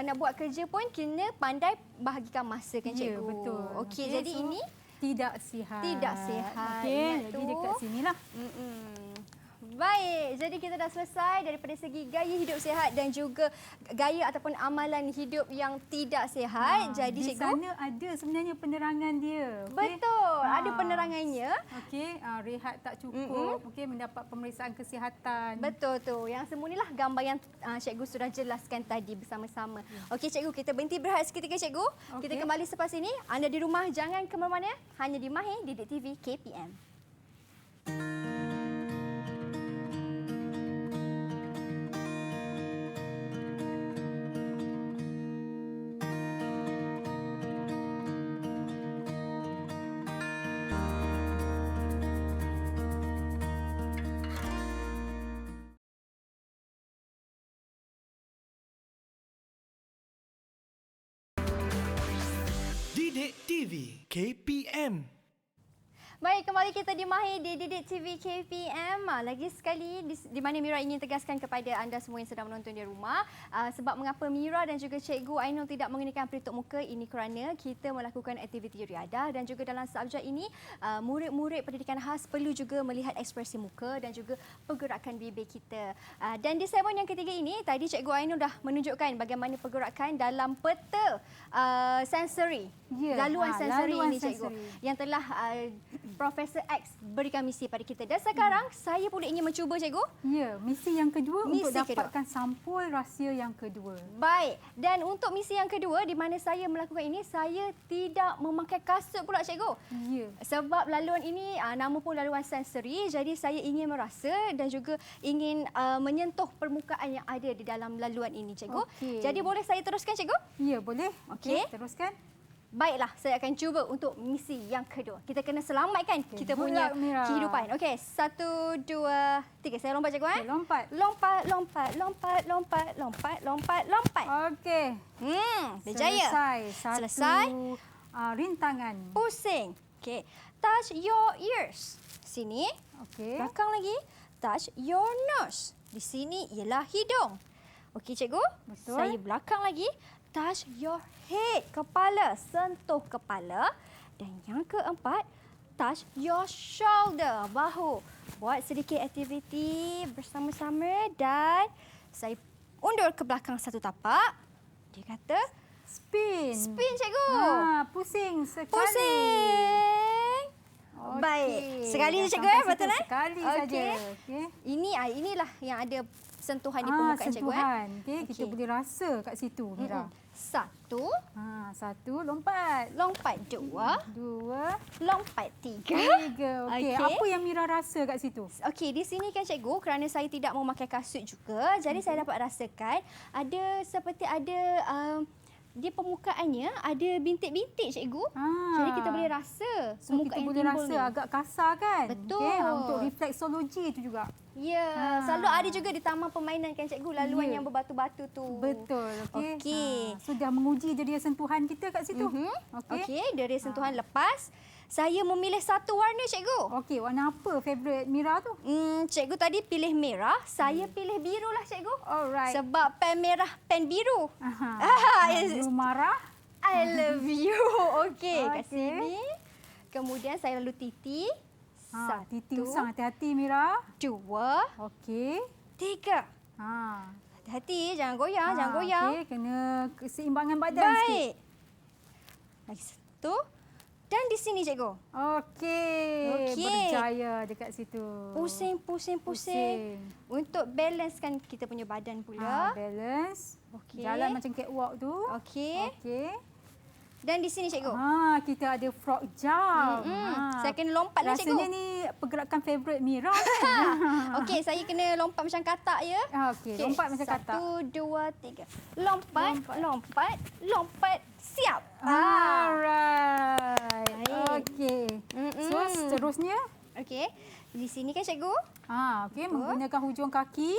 nak buat kerja pun kena pandai bahagikan masa kan cikgu? Ya, betul. Okey, jadi so, ini tidak sihat. tidak sihat. Okey, Ingat jadi tu. dekat sinilah. Baik, jadi kita dah selesai daripada segi gaya hidup sihat dan juga gaya ataupun amalan hidup yang tidak sihat. Jadi di cikgu, sana ada sebenarnya penerangan dia. Okay? betul, ada penerangannya. Okey, rehat tak cukup. Okey, mendapat pemeriksaan kesihatan. Betul tu. Yang semua inilah gambar yang cikgu sudah jelaskan tadi bersama-sama. Okey cikgu, kita berhenti berehat seketika cikgu. Okey. Kita kembali selepas ini. Anda di rumah jangan ke mana-mana, hanya di Mahir Didik TV KPM. Didik TV KPM. Baik, kembali kita di Mahir di Didik TV KPM. Lagi sekali di mana Mira ingin tegaskan kepada anda semua yang sedang menonton di rumah, sebab mengapa Mira dan juga Cikgu Ainul tidak mengenakan pelitup muka ini kerana kita melakukan aktiviti riadah dan juga dalam subjek ini murid-murid pendidikan khas perlu juga melihat ekspresi muka dan juga pergerakan bibir kita. Dan di segmen yang ketiga ini tadi Cikgu Ainul dah menunjukkan bagaimana pergerakan dalam peta sensory. Laluan sensory ini Cikgu yang telah Profesor X berikan misi pada kita. Dan sekarang saya pula ingin mencuba Cikgu. Ya, misi yang kedua Misi untuk kedua. dapatkan sampul rahsia yang kedua. Baik. Dan untuk misi yang kedua di mana saya melakukan ini, saya tidak memakai kasut pula Cikgu. Ya. Sebab laluan ini nama pun laluan sensory, jadi saya ingin merasa dan juga ingin menyentuh permukaan yang ada di dalam laluan ini Cikgu. Okey. Jadi boleh saya teruskan Cikgu? Ya, boleh. Okey. Teruskan. Baiklah, saya akan cuba untuk misi yang kedua. Kita kena selamatkan kita good punya luck, Mira. kehidupan. Okey, 1, 2, 3. Saya lompat Cikgu. Okay, lompat. Lompat, lompat, lompat, lompat, lompat, lompat, lompat. Okey. Berjaya. Selesai. Satu, Selesai. Rintangan. Pusing. Okey. Touch your ears. Sini. Okey. Belakang lagi. Touch your nose. Di sini ialah hidung. Okey Cikgu. Betul. Saya belakang lagi. Touch your head. Kepala. Sentuh kepala. Dan yang keempat, touch your shoulder. Bahu. Buat sedikit aktiviti bersama-sama dan saya undur ke belakang satu tapak. Dia kata, Spin. spin Cikgu. Pusing sekali. Pusing. Okey. Baik. Sekali Dah je Cikgu, sampai betul situ. eh? Sekali Okey. saja. Okey. Inilah yang ada sentuhan di permukaan Cikgu. sentuhan. Okey, kita Okey. boleh rasa kat situ, Mira. Satu, Satu, lompat. lompat dua, Dua, lompat tiga. tiga. Okey, Okey. apa yang Mira rasa kat situ? Okey, di sini kan Cikgu, kerana saya tidak memakai kasut juga, jadi saya dapat rasakan seperti ada di permukaannya ada bintik-bintik Cikgu. Jadi kita boleh rasa So, permukaan kita yang boleh timbul rasa ni. agak kasar kan? Betul. Okey, untuk refleksologi itu juga. Ya, selalu ada juga di taman permainan kan Cikgu, laluan Ya. yang berbatu-batu tu. Betul. Okey. Okey. Sudah menguji deria sentuhan kita kat situ. Okey. Okey, dari sentuhan lepas, saya memilih satu warna Cikgu. Okey, warna apa favourite Mira tu? Cikgu tadi pilih merah, saya pilih biru lah Cikgu. Alright. Sebab pen merah, pen biru. Biru marah. I love you. Okey, kat Okey. sini. Kemudian saya lalu titi. Titi Satu, usang hati-hati Mira. dua, Okey. tiga. Hati-hati, jangan goyang, jangan goyang. Okey, kena keseimbangan badan sikit. Baik. Lagi satu. Dan di sini Cikgu. Okey. Okey. Berjaya dekat situ. Pusing, pusing, pusing. Untuk balancekan kita punya badan pula. Balance. Okey. Jalan macam catwalk tu. Okey. Okey. Dan di sini Cikgu. Kita ada frog jump. Saya kena lompat lah Cikgu. Rasanya ni pergerakan favourite Mira kan? Okey, saya kena lompat macam katak ya. Okey, lompat macam katak. 1, 2, 3. Lompat, lompat, lompat. Siap. Alright. Baik. Okey. So seterusnya, Okey. Di sini kan Cikgu. okey, menggunakan hujung kaki,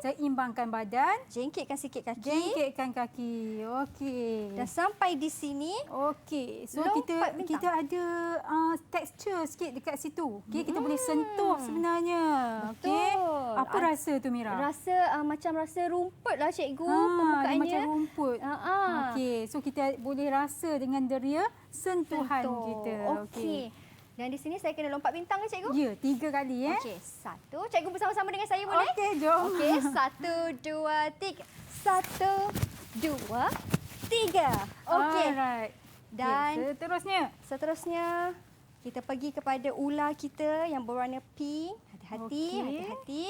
seimbangkan badan, Jengkitkan sikit kaki. jengkitkan kaki. Okey. Dan sampai di sini. Okey, so Lompat bintang. kita ada tekstur sikit dekat situ. Okey, kita boleh sentuh sebenarnya. Okey. Betul. Apa rasa tu Mira? Macam rasa rumput lah Cikgu. dia Permukaannya. macam rumput. Ha. Okey, so kita boleh rasa dengan deria sentuhan kita. Okey. Dan di sini saya kena lompat bintang ke Cikgu? Ya, 3 kali Okey, satu. Cikgu bersama-sama dengan saya boleh? Okey, jom. Okey, 1, 2, 3. 1, 2, 3. Okey. Alright. Dan seterusnya. kita pergi kepada ular kita yang berwarna pink. Hati-hati, Okey. hati-hati.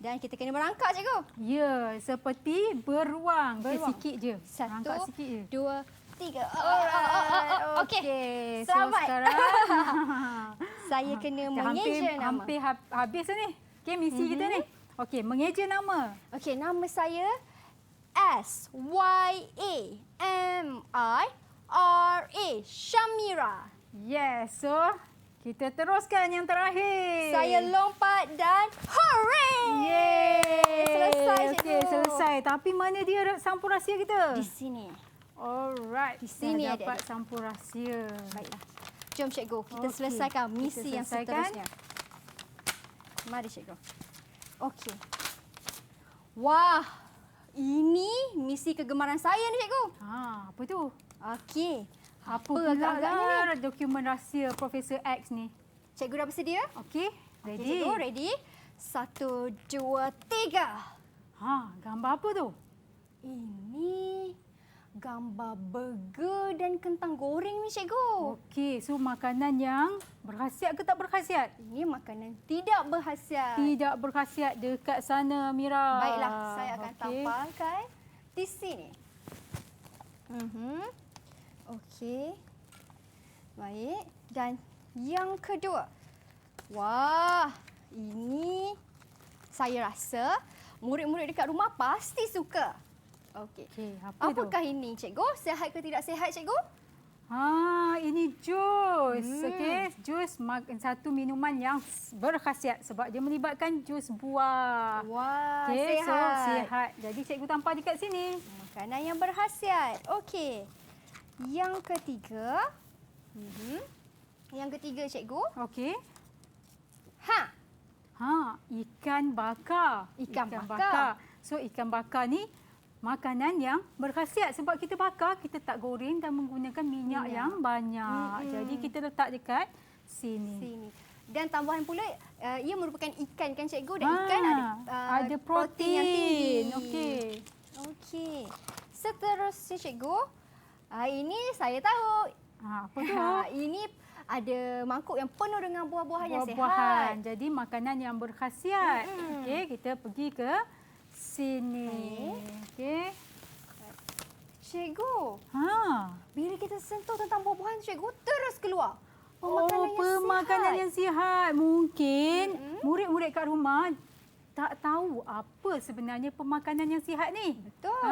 Dan kita kena merangkak Cikgu. Ya, seperti beruang. Beruang. Sikit je. Angkat 1, sikit je. 2, 3. Okey. Okey. Selamat. So sekarang Saya kena dah mengeja nama. hampir habis dah ni. Okey, misi kita ni. Okey, mengeja nama. Okey, nama saya Syamira. Syamira. Yes, so kita teruskan yang terakhir. Saya lompat dan hooray! Yeay. Selesai, Cikgu. Okey, selesai. Tapi mana dia sampul rahsia kita? Di sini. Alright. Di sini dah ada. dapat sampul rahsia. Baiklah. Jom cikgu, kita Okey, selesaikan kita misi yang selesaikan. seterusnya. Mari cikgu. Okey. Wah, ini misi kegemaran saya ni cikgu. Apa tu? Okey. Apa pula agak-agaknya ni? lah dokumen rahsia Profesor X ni? Cikgu dah bersedia? Okey, Okey, ready? cikgu, ready? 1, 2, 3. Gambar apa tu? Ini gambar burger dan kentang goreng ni cikgu. Okey, so makanan yang berkhasiat ke tak berkhasiat? Ini makanan tidak berkhasiat. Tidak berkhasiat dekat sana, Mira. Baiklah, saya akan Okey. tampalkan di sini. Okey. Baik. Dan yang kedua. Wah, ini saya rasa murid-murid dekat rumah pasti suka. Okey. Okey, apa tu? Apakah ini, cikgu? Sihat ke tidak sihat, cikgu? Ini jus. Okey, jus satu minuman yang berkhasiat sebab dia melibatkan jus buah. Wah, Okey, sihat. so sihat. Jadi cikgu tampal dekat sini. Makanan yang berkhasiat. Okey. Yang ketiga. Yang ketiga, cikgu. Okey. Ikan bakar. Ikan bakar. So ikan bakar ni makanan yang berkhasiat sebab kita bakar, kita tak goreng dan menggunakan minyak yang banyak. Jadi kita letak dekat sini. Dan tambahan pula, ia merupakan ikan kan cikgu? Dan ikan ada protein yang tinggi. Okey. Okey. Seterusnya cikgu, ini saya tahu. Apa tu? Ini ada mangkuk yang penuh dengan buah-buahan yang Buah-buahan. sihat. Jadi makanan yang berkhasiat. Okey, kita pergi ke sini. Okey. Cikgu, bila kita sentuh tentang buah-buahan cikgu, terus keluar. Pemakanan yang sihat. Mungkin murid-murid kat rumah tak tahu apa sebenarnya pemakanan yang sihat ni. Betul.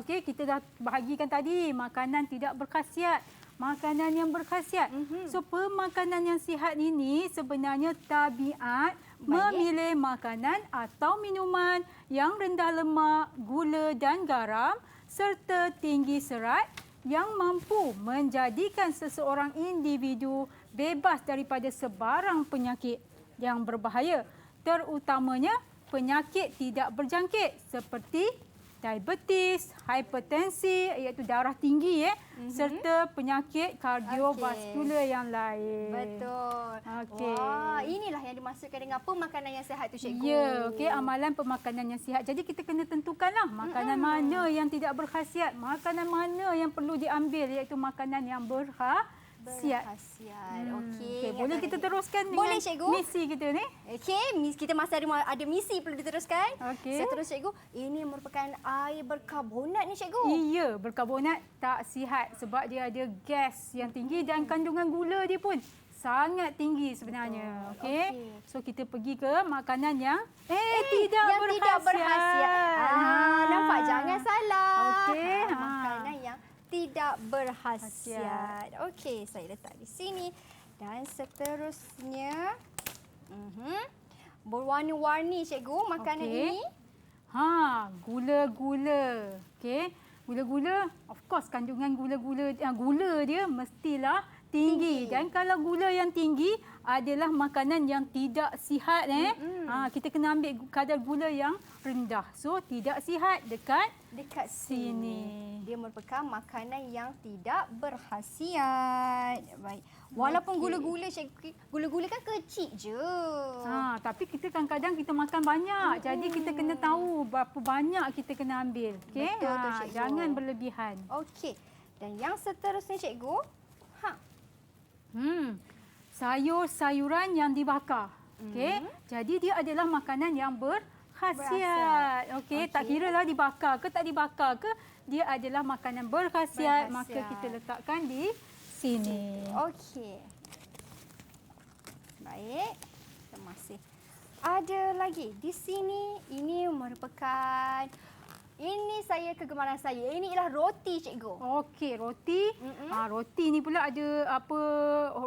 Okey, kita dah bahagikan tadi makanan tidak berkhasiat, makanan yang berkhasiat. So pemakanan yang sihat ini sebenarnya tabiat memilih makanan atau minuman yang rendah lemak, gula dan garam serta tinggi serat yang mampu menjadikan seseorang individu bebas daripada sebarang penyakit yang berbahaya, terutamanya penyakit tidak berjangkit seperti diabetes, hipertensi iaitu darah tinggi serta penyakit kardiovaskular yang lain. Betul. Okey. Wah, inilah yang dimaksudkan dengan pemakanan yang sihat tu cikgu. Ya, okey, amalan pemakanan yang sihat. Jadi kita kena tentukanlah makanan mana yang tidak berkhasiat, makanan mana yang perlu diambil iaitu makanan yang berkhasiat. Okey. yang Boleh kita tadi. teruskan Boleh, dengan cikgu. misi kita ni? Okey, kita masih ada misi perlu diteruskan. Okey. Seterusnya cikgu, ini merupakan air berkarbonat ni cikgu. Iya, berkarbonat tak sihat sebab dia ada gas yang tinggi dan kandungan gula dia pun sangat tinggi sebenarnya. Okey. So kita pergi ke makanan yang tidak yang berkhasiat. tidak berkhasiat. Nampak, jangan salah. Okey. Makanan yang tidak berkhasiat. Okey, saya letak di sini. Dan seterusnya, berwarna-warni cikgu makanan ini. Gula-gula. Okey. Gula-gula, of course kandungan gula dia mestilah tinggi. Dan kalau gula yang tinggi adalah makanan yang tidak sihat kita kena ambil kadar gula yang rendah. So tidak sihat dekat sini. Dia merupakan makanan yang tidak berkhasiat. Baik. Walaupun gula-gula cikgu, gula-gula kan kecil je. Tapi kita kadang-kadang kita makan banyak. Jadi kita kena tahu berapa banyak kita kena ambil. Okey. Betul tu, cikgu. Jangan berlebihan. Okey. Dan yang seterusnya cikgu, Sayur-sayuran yang dibakar. Okey. Jadi dia adalah makanan yang berkhasiat. Okey, tak kiralah dibakar ke tak dibakar ke, dia adalah makanan berkhasiat. Maka kita letakkan di sini. Okey. Baik. Kita masih ada lagi di sini. Ini merupakan kegemaran saya. Ini ialah roti cikgu. Okey, roti. Roti ni pula ada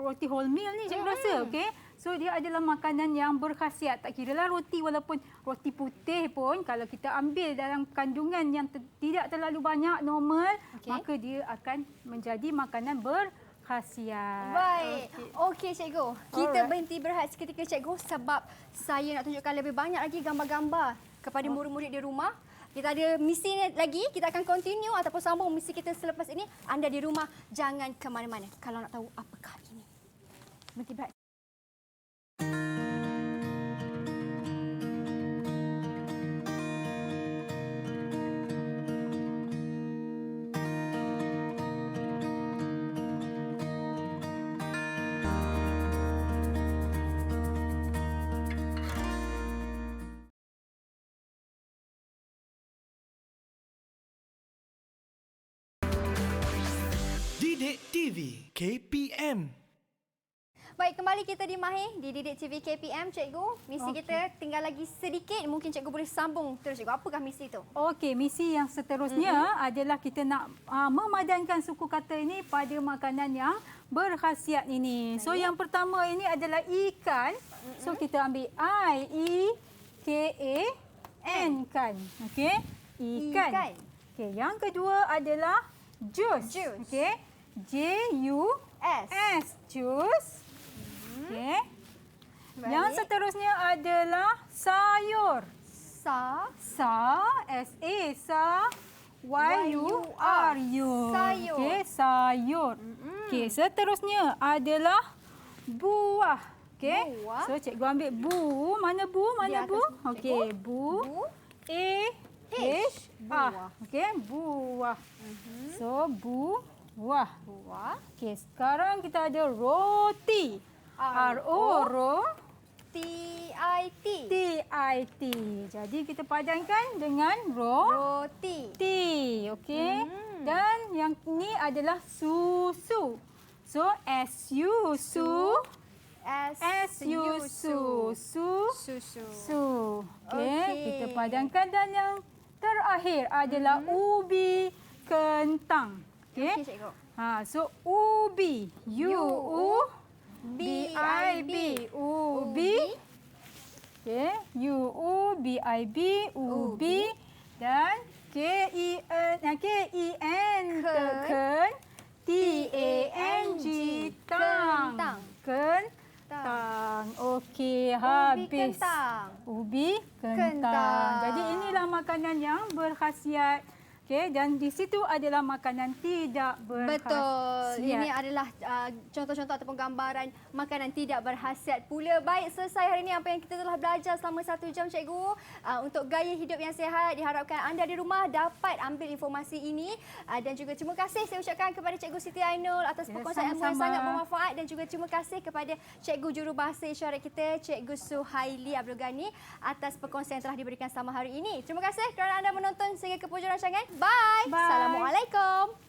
roti wholemeal ni cikgu rasa. Okey. So dia adalah makanan yang berkhasiat. Tak kiralah roti, walaupun roti putih pun kalau kita ambil dalam kandungan yang tidak terlalu banyak, normal, maka dia akan menjadi makanan berkhasiat. berkhasiat. Baik. Okey, cikgu. Kita Alright. berhenti berehat seketika, cikgu, sebab saya nak tunjukkan lebih banyak lagi gambar-gambar kepada murid-murid di rumah. Kita ada misi lagi, kita akan continue ataupun sambung misi kita selepas ini. Anda di rumah, jangan ke mana-mana kalau nak tahu apakah ini. Berhenti berehat. Didik TV KPM. Baik, kembali kita di Mahir di Didik TV KPM, cikgu. Misi kita tinggal lagi sedikit. Mungkin cikgu boleh sambung terus, cikgu. Apakah misi itu? Okey, misi yang seterusnya adalah kita nak memadankan suku kata ini pada makanan yang berkhasiat ini. So yang pertama ini adalah ikan. So kita ambil I-E-K-A-N kan. Okey, ikan. Ikan. Okey, yang kedua adalah jus. Jus. Okey, J-U-S, jus. Okey. Yang Baik. seterusnya adalah sayur. Sa. S-A, sa, Y-U-R-U. Sayur. Okey, sayur. Okey, seterusnya adalah buah. Okey. Buah. So, cikgu ambil bu. Mana bu? Di Mana atas bu? cikgu. Okey, bu. Bu. A-H. Buah. Okey, buah. So, buah. Buah. Okey, sekarang kita ada roti. R-O. R-O. T-I-T. T-I-T. Jadi kita padankan dengan Roti. roti. Okey. Dan yang ini adalah susu. So S-U, su. S-U, su. Su. Susu. Su. Okey. Okey. Kita padankan dan yang terakhir adalah ubi kentang. Okey. Okey, cikgu. So ubi. U-U. B-I-B. Ubi. Okey. U-U-B-I-B. Ubi. Dan K-I-N. Ken. T-A-N-G. Tang. Kentang. Kentang. Okey, Ubi habis. kentang. Ubi kentang. Kentang. Jadi inilah makanan yang berkhasiat. Okey, dan di situ adalah makanan tidak berkhasiat. Betul. Ini adalah contoh-contoh ataupun gambaran makanan tidak berkhasiat pula. Baik, selesai hari ini apa yang kita telah belajar selama 1 jam, cikgu. Untuk gaya hidup yang sihat, diharapkan anda di rumah dapat ambil informasi ini. Dan juga terima kasih saya ucapkan kepada Cikgu Siti Ainul atas perkongsian ilmu yang sama-sama. sangat bermanfaat. Dan juga terima kasih kepada Cikgu Jurubahasa Isyarat kita, Cikgu Suhaili Abdul Ghani atas perkongsian yang telah diberikan selama hari ini. Terima kasih kerana anda menonton sehingga ke penghujung rancangan. Bye. Bye. Assalamualaikum.